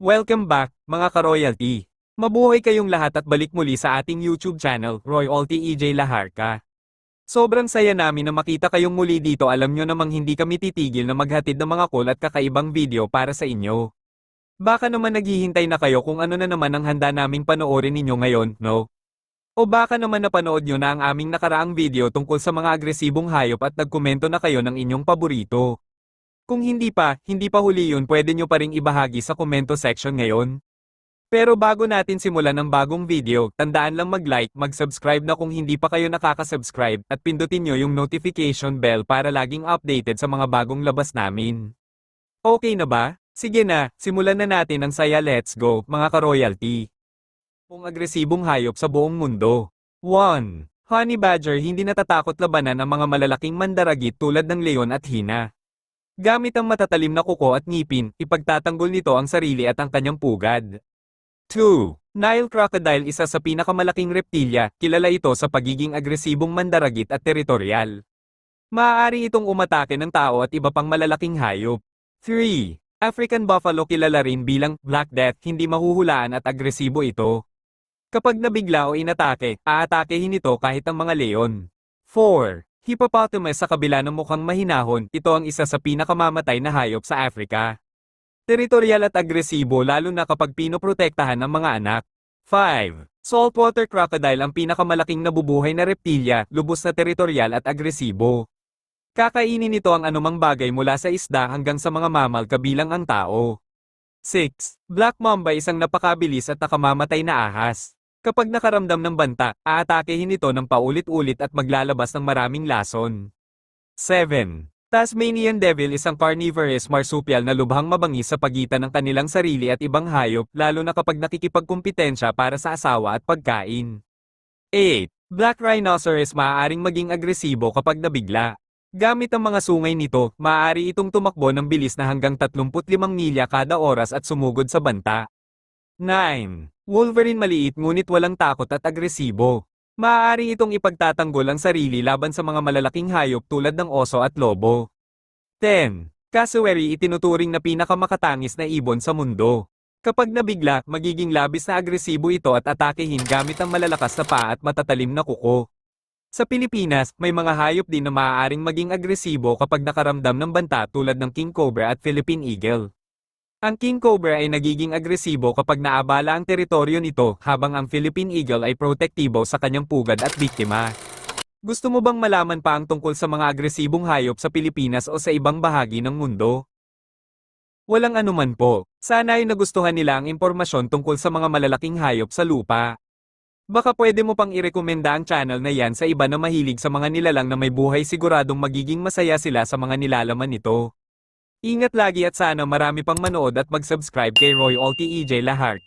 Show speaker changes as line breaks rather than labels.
Welcome back, mga ka-royalty. Mabuhay kayong lahat at balik muli sa ating YouTube channel, Royalty EJ Laharca. Sobrang saya namin na makita kayong muli dito, alam nyo namang hindi kami titigil na maghatid ng mga cool at kakaibang video para sa inyo. Baka naman naghihintay na kayo kung ano na naman ang handa naming panoorin ninyo ngayon, no? O baka naman napanood nyo na ang aming nakaraang video tungkol sa mga agresibong hayop at nagkomento na kayo ng inyong paborito. Kung hindi pa huli yun, pwede nyo pa ring ibahagi sa komento section ngayon. Pero bago natin simulan ang bagong video, tandaan lang mag-like, mag-subscribe na kung hindi pa kayo nakaka-subscribe, at pindutin nyo yung notification bell para laging updated sa mga bagong labas namin. Okay na ba? Sige na, simulan na natin ang saya, let's go, mga ka-royalty. Ang agresibong hayop sa buong mundo. 1. Honey Badger, hindi natatakot labanan ang mga malalaking mandaragit tulad ng leon at hina. Gamit ang matatalim na kuko at ngipin, ipagtatanggol nito ang sarili at ang kanyang pugad. 2. Nile Crocodile, isa sa pinakamalaking reptilya, kilala ito sa pagiging agresibong mandaragit at teritorial. Maaari itong umatake ng tao at iba pang malalaking hayop. 3. African Buffalo, kilala rin bilang Black Death, hindi mahuhulaan at agresibo ito. Kapag nabigla o inatake, aatakehin ito kahit ang mga leon. 4. Hippopotamus, sa kabila ng mukhang mahinahon, ito ang isa sa pinakamamatay na hayop sa Africa. Teritorial at agresibo lalo na kapag pinoprotektahan ng mga anak. 5. Saltwater crocodile, ang pinakamalaking nabubuhay na reptilya, lubos na teritorial at agresibo. Kakainin nito ang anumang bagay mula sa isda hanggang sa mga mamal kabilang ang tao. 6. Black mamba, isang napakabilis at nakamamatay na ahas. Kapag nakaramdam ng banta, aatakehin ito ng paulit-ulit at maglalabas ng maraming lason. 7. Tasmanian devil, isang carnivorous marsupial na lubhang mabangis sa pagitan ng kanilang sarili at ibang hayop, lalo na kapag nakikipagkumpitensya para sa asawa at pagkain. 8. Black rhinoceros, maaaring maging agresibo kapag nabigla. Gamit ang mga sungay nito, maaari itong tumakbo ng bilis na hanggang 35 milya kada oras at sumugod sa banta. 9. Wolverine, maliit ngunit walang takot at agresibo. Maaari itong ipagtatanggol ang sarili laban sa mga malalaking hayop tulad ng oso at lobo. 10. Cassowary, itinuturing na pinakamakatangis na ibon sa mundo. Kapag nabigla, magiging labis na agresibo ito at atakehin gamit ang malalakas na paa at matatalim na kuko. Sa Pilipinas, may mga hayop din na maaaring maging agresibo kapag nakaramdam ng banta tulad ng king cobra at Philippine eagle. Ang king cobra ay nagiging agresibo kapag naabala ang teritoryo nito, habang ang Philippine eagle ay protektibo sa kanyang pugad at biktima. Gusto mo bang malaman pa ang tungkol sa mga agresibong hayop sa Pilipinas o sa ibang bahagi ng mundo? Walang anuman po. Sana ay nagustuhan nila ang impormasyon tungkol sa mga malalaking hayop sa lupa. Baka pwede mo pang irekomenda ang channel na yan sa iba na mahilig sa mga nilalang na may buhay, siguradong magiging masaya sila sa mga nilalaman nito. Ingat lagi at sana marami pang manood at mag-subscribe kay Royalty EJ Laharca.